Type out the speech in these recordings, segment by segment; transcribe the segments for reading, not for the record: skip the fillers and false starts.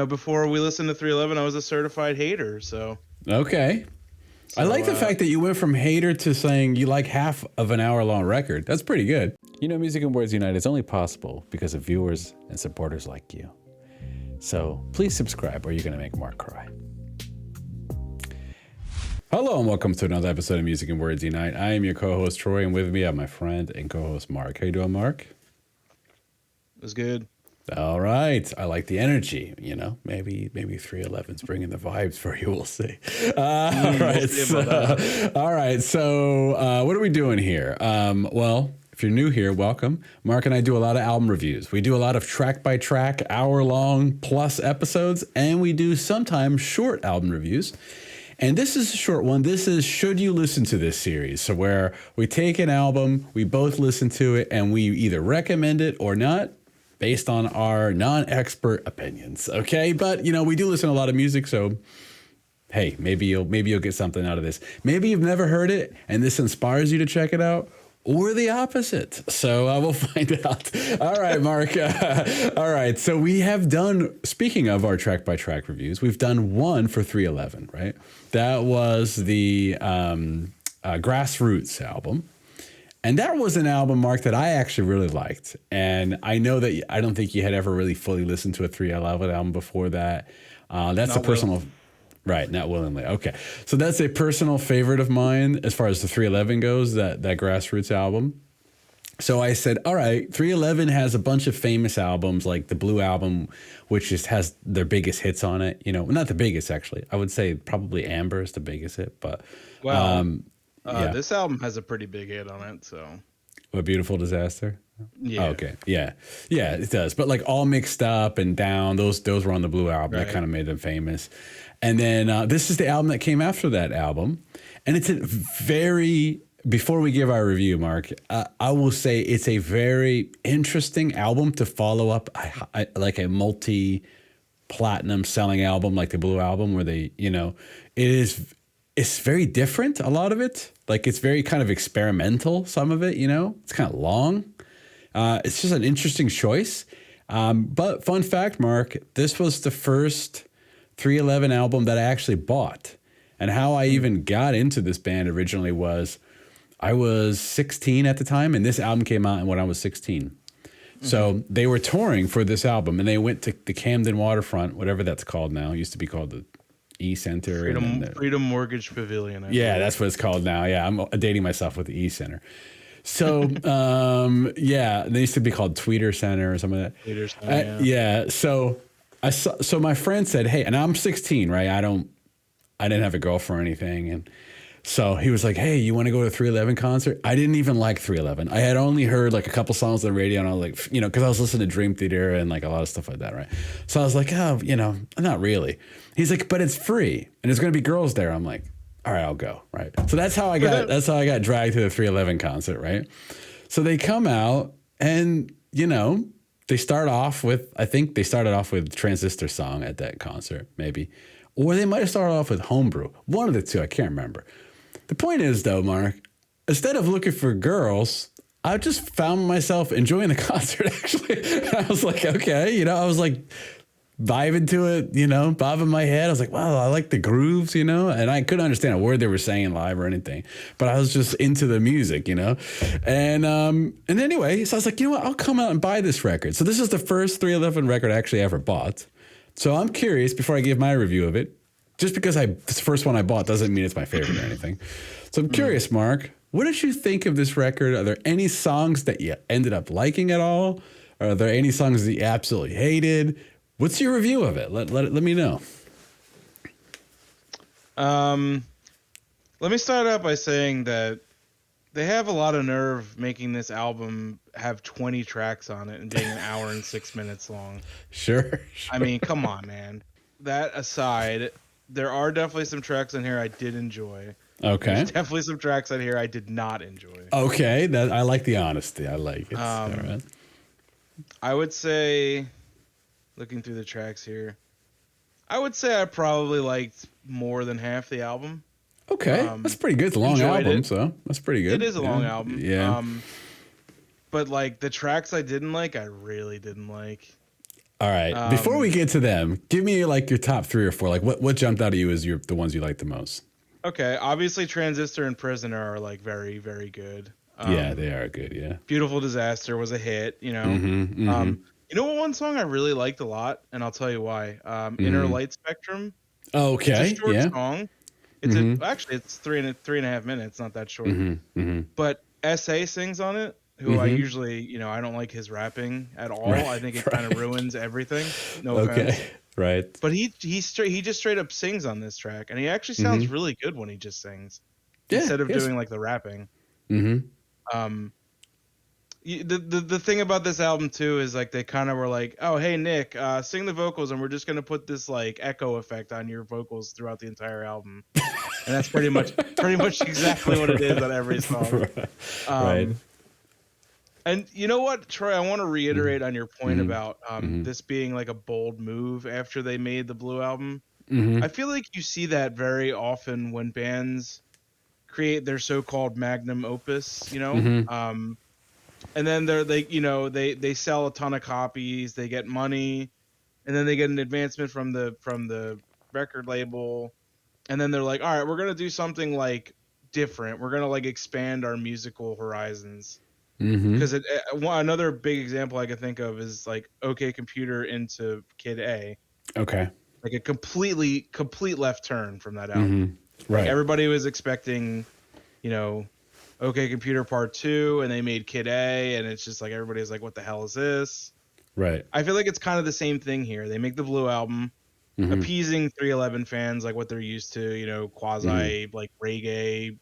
before we listened to 311, I was a certified hater. So, Okay. I like the fact that you went from hater to saying you like half of an hour-long record. That's pretty good. Music and Words Unite is only possible because of viewers and supporters like you. So please subscribe or you're going to make Mark cry. Hello and welcome to another episode of Music and Words Unite. I am your co-host Troy, and with me I have my friend and co-host Mark. How you doing, Mark? It was good. All right. I like the energy, maybe 311's bringing the vibes for you. We'll see. All right. So what are we doing here? Well, if you're new here, welcome. Mark and I do a lot of album reviews. We do a lot of track by track, hour-long plus episodes, and we do sometimes short album reviews. And this is a short one. This is Should You Listen to This series. So where we take an album, we both listen to it, and we either recommend it or not based on our non-expert opinions. Okay. But, we do listen to a lot of music. So, hey, maybe you'll get something out of this. Maybe you've never heard it and this inspires you to check it out, or the opposite. So we'll find out. All right, Mark. All right. So we have done, speaking of our track by track reviews, we've done one for 311, right? That was the Grassroots album. And that was an album, Mark, that I actually really liked. And I know that I don't think you had ever really fully listened to a 311 album before that. That's a personal... Right, not willingly. Okay. So that's a personal favorite of mine as far as the 311 goes, that Grassroots album. So I said, all right, 311 has a bunch of famous albums, like the Blue Album, which has their biggest hits on it. Not the biggest, actually. I would say probably Amber is the biggest hit, but... Yeah. This album has a pretty big hit on it, so... A Beautiful Disaster? Yeah. Oh, okay. Yeah. Yeah, it does. But like All Mixed Up and Down, those were on the Blue Album. Right. That kind of made them famous. And then this is the album that came after that album. And it's a very... Before we give our review, Mark, I will say it's a very interesting album to follow up like a multi-platinum selling album like the Blue Album, where they, it's very different, a lot of it. Like it's very kind of experimental, some of it, It's kind of long. It's just an interesting choice. But fun fact, Mark, this was the first 311 album that I actually bought. And how I even got into this band originally was I was 16 at the time, and this album came out when I was 16. Mm-hmm. So they were touring for this album, and they went to the Camden Waterfront, whatever that's called now. It used to be called the E-Center. Freedom Mortgage Pavilion. That's what it's called now. Yeah, I'm dating myself with the E-Center. So, they used to be called Tweeter Center or something like that. Tweeter Center, yeah. So my friend said, hey, and I'm 16, right? I didn't have a girlfriend or anything. And so he was like, hey, you want to go to a 311 concert? I didn't even like 311. I had only heard like a couple songs on the radio, and I was like, because I was listening to Dream Theater and like a lot of stuff like that, right? So I was like, oh, not really. He's like, but it's free and there's going to be girls there. I'm like, all right, I'll go, right? So that's how I got dragged to the 311 concert, right? So they come out and, they start off with, I think they started off with Transistor song at that concert, maybe. Or they might have started off with Homebrew. One of the two, I can't remember. The point is, though, Mark, instead of looking for girls, I just found myself enjoying the concert, actually. I was like, okay, I was like vibing to it, bobbing my head. I was like, wow, I like the grooves, and I couldn't understand a word they were saying live or anything, but I was just into the music, and anyway, so I was like, you know what, I'll come out and buy this record. So this is the first 311 record I actually ever bought. So I'm curious, before I give my review of it, just because it's the first one I bought doesn't mean it's my favorite or anything. So I'm curious, Mark, what did you think of this record? Are there any songs that you ended up liking at all? Are there any songs that you absolutely hated? What's your review of it? Let me know. Let me start out by saying that they have a lot of nerve making this album have 20 tracks on it and being an hour and 6 minutes long. Sure. I mean, come on, man. That aside, there are definitely some tracks on here I did enjoy. Okay. There's definitely some tracks on here I did not enjoy. Okay. I like the honesty. I like it. All right. I would say, looking through the tracks here, I would say I probably liked more than half the album. Okay. That's pretty good. It's a long album, so that's pretty good. It is a long album. Yeah. But like the tracks I didn't like, I really didn't like. All right. Before we get to them, give me like your top 3 or 4. Like what jumped out at you as the ones you like the most? Okay, obviously Transistor and Prisoner are like very, very good. Yeah, they are good. Yeah. Beautiful Disaster was a hit, you know. Mm-hmm. You know what one song I really liked a lot, and I'll tell you why. Inner Light Spectrum. It's a Okay. short Yeah. song. It's 3.5 minutes, not that short. But SA sings on it, who I usually, I don't like his rapping at all. Right, I think it kind of ruins everything. No offense. Okay. Right. But he just straight up sings on this track, and he actually sounds really good when he just sings instead of doing like the rapping. Um, the thing about this album too is like they kind of were like, oh hey Nick, sing the vocals, and we're just gonna put this like echo effect on your vocals throughout the entire album, and that's pretty much exactly what it is on every song. Right. And you know what, Troy, I want to reiterate on your point about this being like a bold move after they made the Blue album. I feel like you see that very often when bands create their so-called magnum opus, and then they sell a ton of copies, they get money, and then they get an advancement from the record label, and then they're like, all right, we're gonna do something like different. We're gonna like expand our musical horizons. Because another big example I could think of is like OK Computer into Kid A. Okay. Like a complete left turn from that album. Right. Like everybody was expecting, OK Computer Part 2, and they made Kid A, and it's just like everybody's like, what the hell is this? Right. I feel like it's kind of the same thing here. They make the Blue album, appeasing 311 fans like what they're used to, quasi like reggae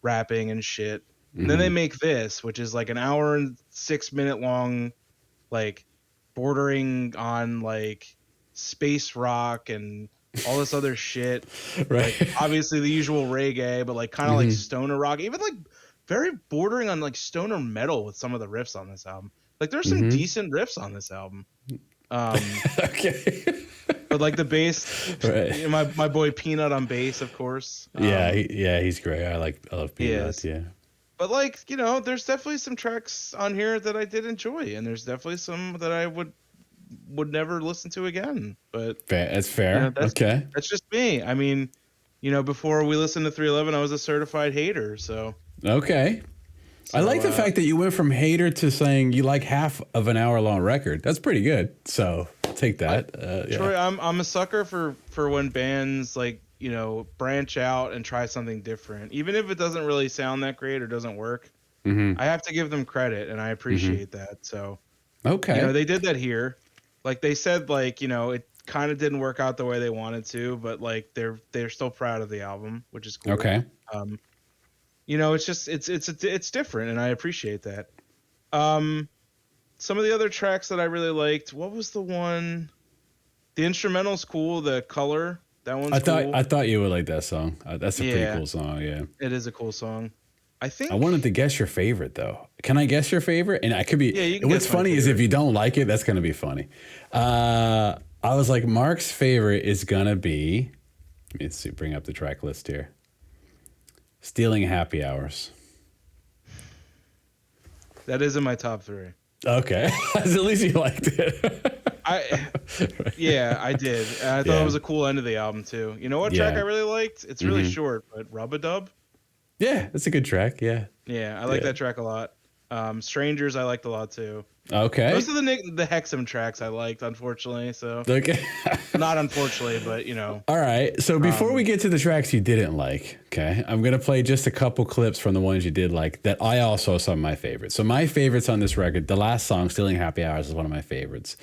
rapping and shit. And then they make this, which is like an hour and 6 minute long, like bordering on like space rock and all this other shit. Right. Like, obviously the usual reggae, but like kind of like stoner rock, even like very bordering on like stoner metal with some of the riffs on this album. Like there's some decent riffs on this album. Okay. But like the bass, right. My boy Peanut on bass, of course. He's great. I love Peanut. Yeah. But like, there's definitely some tracks on here that I did enjoy, and there's definitely some that I would never listen to again. But that's fair. Okay. That's just me. I mean, before we listened to 311, I was a certified hater, so. Okay. So, I like the fact that you went from hater to saying you like half of an hour long record. That's pretty good. So take that. Troy, I'm a sucker for when bands like, branch out and try something different, even if it doesn't really sound that great or doesn't work. I have to give them credit, and I appreciate that. So, okay, they did that here. Like they said, like it kind of didn't work out the way they wanted to, but like they're still proud of the album, which is cool. Okay. It's just it's different, and I appreciate that. Some of the other tracks that I really liked. What was the one? The instrumental's cool. The Color. That one's cool. I thought you would like that song. That's a pretty cool song. Yeah, it is a cool song. I think I wanted to guess your favorite though. Can I guess your favorite? And I could be. Yeah, you can what's guess my funny is favorite. if you don't like it, that's gonna be funny. I was like, Mark's favorite is gonna be. Let me see. Bring up the track list here. Stealing Happy Hours. That is in my top 3. Okay, at least you liked it. I did. And I thought it was a cool end of the album too. You know what track I really liked? It's really short, but Rub-a-Dub. Yeah, that's a good track. Yeah. Yeah, I like that track a lot. Strangers I liked a lot too. Okay. Most of the Hexam tracks I liked, unfortunately. So okay. Not unfortunately, but All right. So before we get to the tracks you didn't like, okay, I'm gonna play just a couple clips from the ones you did like that I also some of my favorites. So my favorites on this record, the last song, "Stealing Happy Hours," is one of my favorites.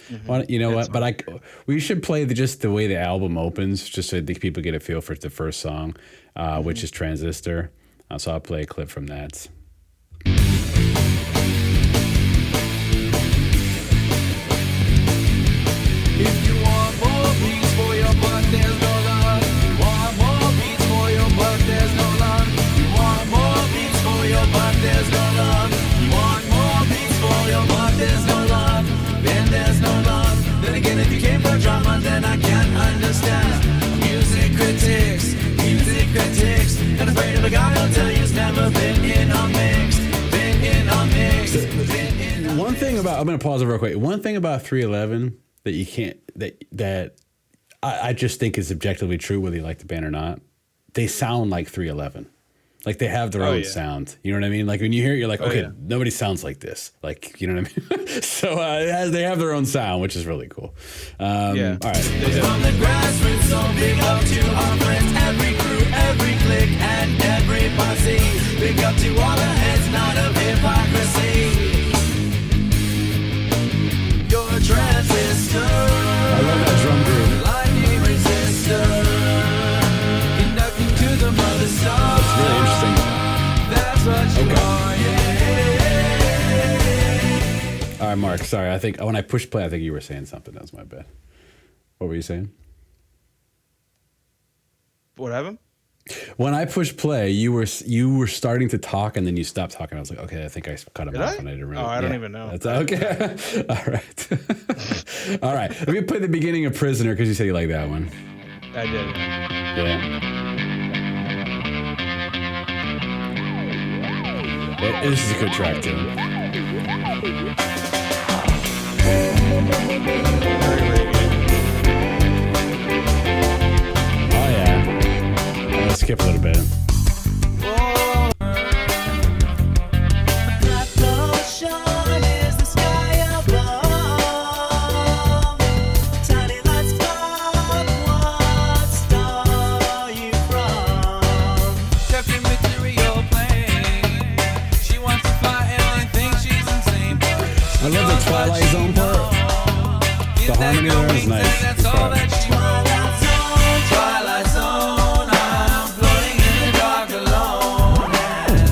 You know what? But we should play just the way the album opens, just so the people get a feel for the first song, which is "Transistor." So I'll play a clip from that. If you want more beats for your butt, there's no love. You want more beats for your butt, there's no love. You want more beats for your butt, there's no love. You want more beats for your butt, there's no love. Then there's no love. Then again, if you came for drama, then I can't understand. Music critics, and afraid of a guy who'll tell you he's never been in a mix, been in a mix, been in a One thing about, I'm going to pause it real quick. One thing about 311 that you can't that I just think is objectively true, whether you like the band or not. They sound like 311. Like they have their own sound. You know what I mean? Like when you hear it, you're like, okay, nobody sounds like this. Like, you know what I mean? So they have their own sound, which is really cool. All right. From the grassroots, so big up to our friends, every crew, every clique, and every posse. Big up to all the heads, not of hypocrisy. You're a transistor. I love that drum groove. Lightning resistor. Conducting to the mother star. It's really interesting. That's what you are, yeah. All right, Mark. Sorry. I think when I pushed play, I think you were saying something. That was my bad. What were you saying? What happened? When I pushed play, you were starting to talk and then you stopped talking. I was like, okay, I think I cut him off and I didn't really. Oh, I don't even know. That's okay. All right. All right. Let me play the beginning of Prisoner because you said you like that one. I did. Yeah. This is a good track too. Oh yeah. Let's skip a little bit. I love the Twilight Zone part. The harmony there is nice. Twilight Zone, I'm floating in the dark alone.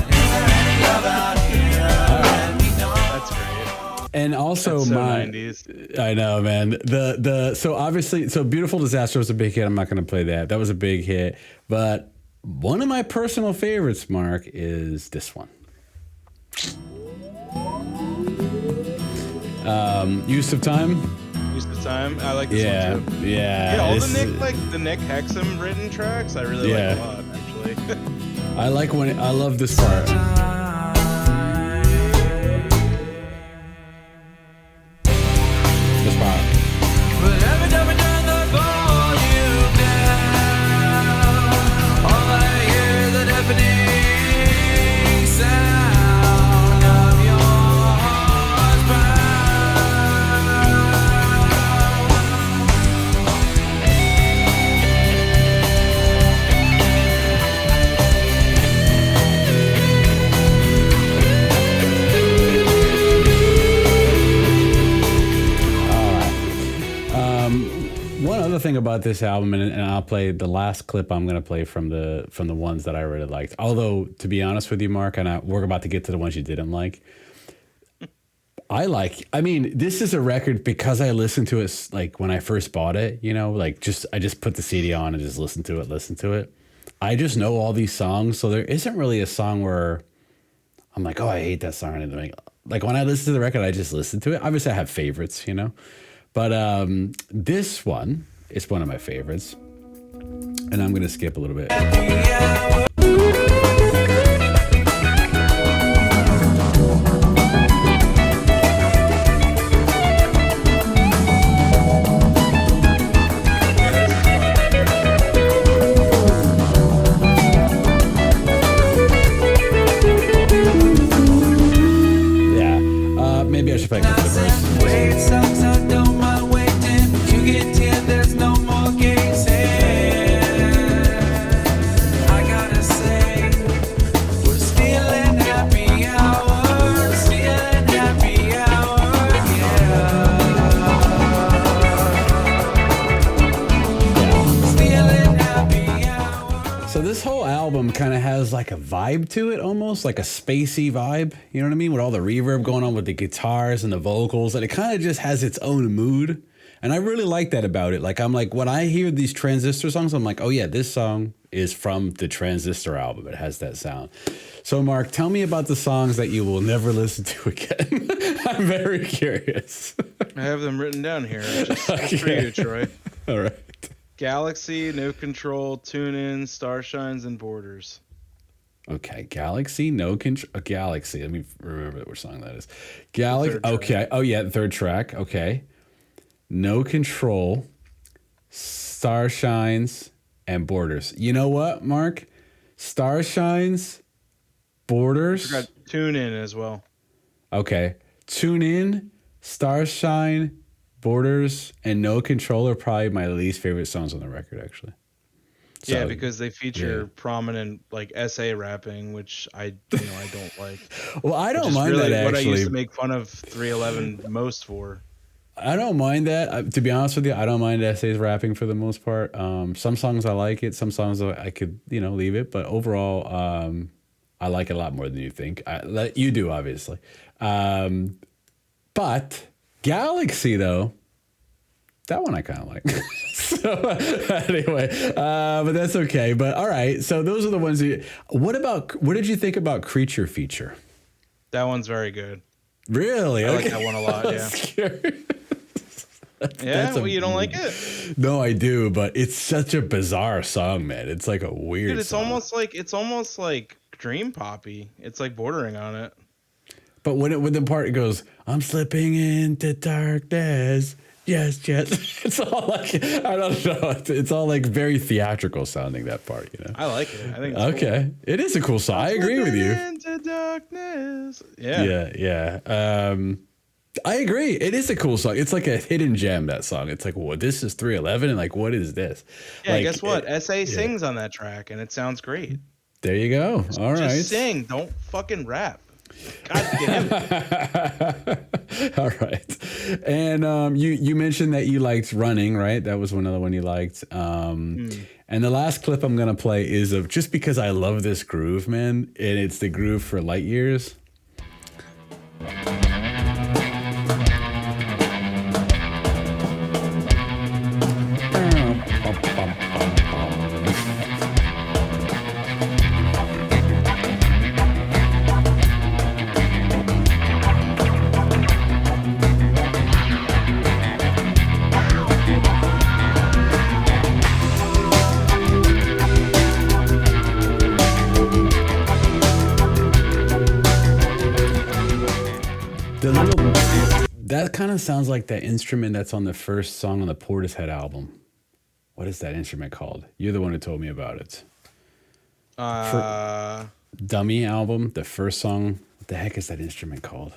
Is there any love out here? Let me know. That's great. And also That's so my 90s. I know, man. So obviously, Beautiful Disaster was a big hit. I'm not going to play that. That was a big hit. But one of my personal favorites, Mark, is this one. Use of Time. Use of Time. I like this one too. Yeah. All the Nick Hexum written tracks, I really like a lot, actually. I love this part. This part. But every time I turn the volume down, all I hear is the deafening sound of your heart's pound. One other thing about this album, and I'll play the last clip I'm going to play from the ones that I really liked. Although, to be honest with you, Mark, and we're about to get to the ones you didn't like. I mean, this is a record because I listened to it like when I first bought it. You know, like I just put the CD on and just listen to it. I just know all these songs, so there isn't really a song where I'm like, oh, I hate that song. Like when I listen to the record, I just listen to it. Obviously, I have favorites, you know. But this one is one of my favorites. And I'm going to skip a little bit. Yeah. Maybe I should play the verse. Wait, sometimes don't mind waiting. You get 10, there's no more games here. I gotta say, we're stealing happy hours, stealing happy hours, yeah. Stealing happy hours. So this whole album kind of has like a vibe to it, almost like a spacey vibe. You know what I mean? With all the reverb going on with the guitars and the vocals, and it kind of just has its own mood. And I really like that about it. Like I'm like, when I hear these Transistor songs, I'm like, oh yeah, this song is from the Transistor album. It has that sound. So Mark, tell me about the songs that you will never listen to again. I'm very curious. I have them written down here. Just for you, Troy. All right. Galaxy, No Control, Tune In, Starshines, and Borders. Okay, Galaxy, No Control. Galaxy. Let me remember which song that is. Galaxy. Third track. Okay. Oh yeah, third track. Okay. No Control, Star Shines, and Borders. You know what, Mark? Star Shines, Borders. I forgot Tune In as well. Okay. Tune In, Starshine, Borders, and No Control are probably my least favorite songs on the record, actually. So, Yeah, because they feature prominent like SA rapping, which I don't like. Well, I don't Which is mind really that, what I used actually. to make fun of 311 most for. I don't mind that. To be honest with you, I don't mind SA's rapping for the most part. Some songs I like it. Some songs I could, leave it. But overall, I like it a lot more than you think. You do, obviously. But Galaxy, though, that one I kind of like. So anyway, but that's okay. But all right. So those are the ones. What did you think about Creature Feature? That one's very good. Really? I like that one a lot. Yeah. You don't like it? No, I do, but it's such a bizarre song, man. It's like a weird. Dude, it's song. almost like dream poppy. It's like bordering on it. But when the part goes, I'm slipping into darkness. Yes. It's all like, I don't know. It's all like very theatrical sounding, that part, I like it. I think it's okay. Cool. It is a cool song. I agree with you. Into darkness. Yeah. Yeah. I agree. It is a cool song. It's like a hidden gem, that song. It's like, well, this is 311 and like, what is this? Yeah, guess what? SA sings on that track and it sounds great. There you go. All right. Just sing. Don't fucking rap. God damn it. All right. And you mentioned that you liked Running, right? That was another one you liked. And the last clip I'm going to play is of just because I love this groove, man. And it's the groove for Light Years. That kind of sounds like that instrument that's on the first song on the Portishead album. What is that instrument called? You're the one who told me about it. Dummy album, the first song. What the heck is that instrument called?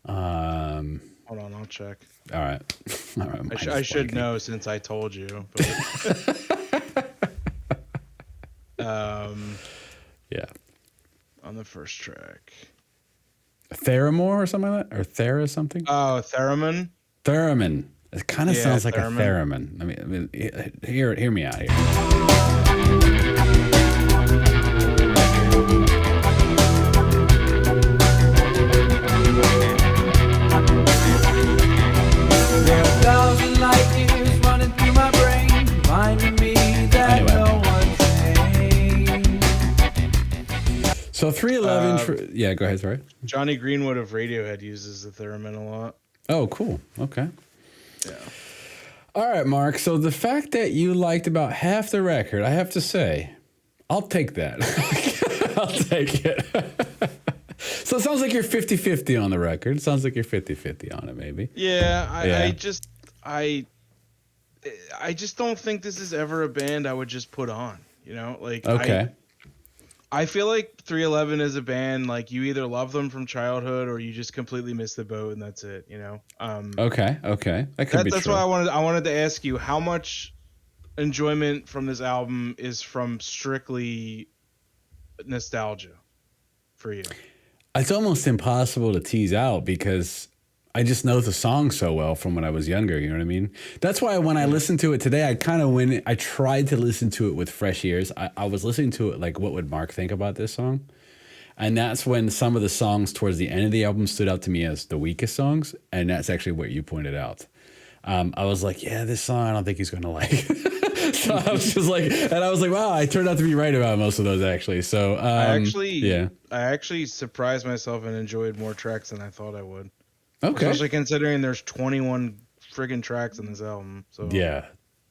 Hold on, I'll check. All right. I should know since I told you. But yeah. On the first track. Theramore or something like that? Or Thera something? Oh, Theremin? Theremin. It kind of sounds like theremin. a theremin. I mean, hear me out here. There are 1,000 light years running through my brain, reminding me that no one's changed. So 311. Yeah, go ahead. Sorry. Johnny Greenwood of Radiohead uses the theremin a lot. Oh, cool. Okay. Yeah. All right, Mark. So the fact that you liked about half the record, I have to say, I'll take that. I'll take it. So it sounds like you're 50-50 on the record. It sounds like you're 50-50 on it, maybe. Yeah, I just don't think this is ever a band I would just put on, Like, okay. I feel like 311 is a band, like, you either love them from childhood or you just completely miss the boat and that's it, Okay. That could be That's true. why I wanted to ask you how much enjoyment from this album is from strictly nostalgia for you. It's almost impossible to tease out because I just know the song so well from when I was younger. You know what I mean? That's why when I listened to it today, I tried to listen to it with fresh ears. I was listening to it like, what would Mark think about this song? And that's when some of the songs towards the end of the album stood out to me as the weakest songs. And that's actually what you pointed out. I was like, yeah, this song, I don't think he's going to like. So I was just like, wow, I turned out to be right about most of those actually. So I actually surprised myself and enjoyed more tracks than I thought I would. Okay. Especially considering there's 21 friggin' tracks in this album. So yeah.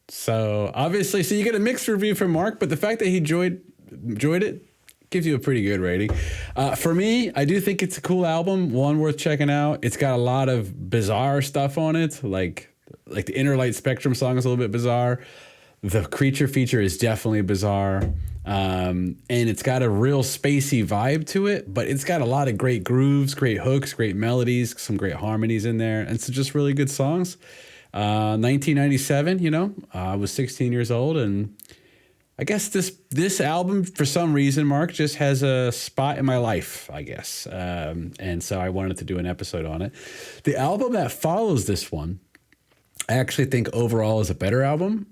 So obviously, you get a mixed review from Mark, but the fact that he enjoyed it, gives you a pretty good rating. For me, I do think it's a cool album, one worth checking out. It's got a lot of bizarre stuff on it, like the Inner Light Spectrum song is a little bit bizarre. The Creature feature is definitely bizarre. And it's got a real spacey vibe to it, but it's got a lot of great grooves, great hooks, great melodies, some great harmonies in there, and some just really good songs. 1997, I was 16 years old, and I guess this album, for some reason, Mark, just has a spot in my life, I guess. And so I wanted to do an episode on it. The album that follows this one, I actually think overall is a better album,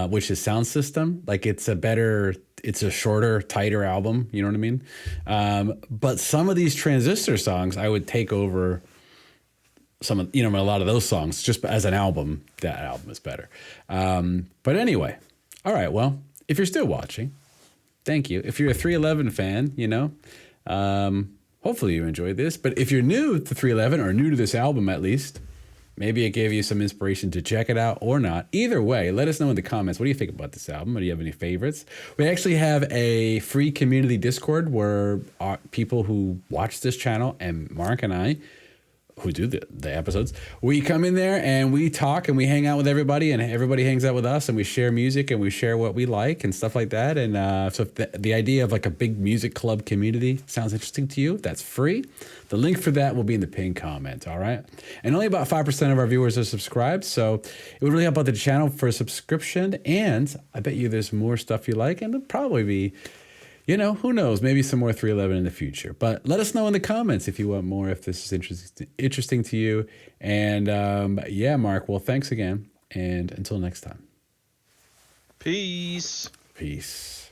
which is Sound System. Like it's a shorter, tighter album. You know what I mean? But some of these Transistor songs, I would take over a lot of those songs just as an album. That album is better. But anyway, all right. Well, if you're still watching, thank you. If you're a 311 fan, hopefully you enjoyed this. But if you're new to 311 or new to this album, at least, maybe it gave you some inspiration to check it out or not. Either way, let us know in the comments. What do you think about this album? Or do you have any favorites? We actually have a free community Discord where people who watch this channel and Mark and I, who do the episodes, we come in there and we talk and we hang out with everybody, and everybody hangs out with us, and we share music and we share what we like and stuff like that. And so if the idea of like a big music club community sounds interesting to you, that's free. The link for that will be in the pinned comment, all right? And only about 5% of our viewers are subscribed, so it would really help out the channel for a subscription, and I bet you there's more stuff you like, and there'll probably be, who knows, maybe some more 311 in the future. But let us know in the comments if you want more, if this is interesting to you. And yeah, Mark, well, thanks again, and until next time. Peace. Peace.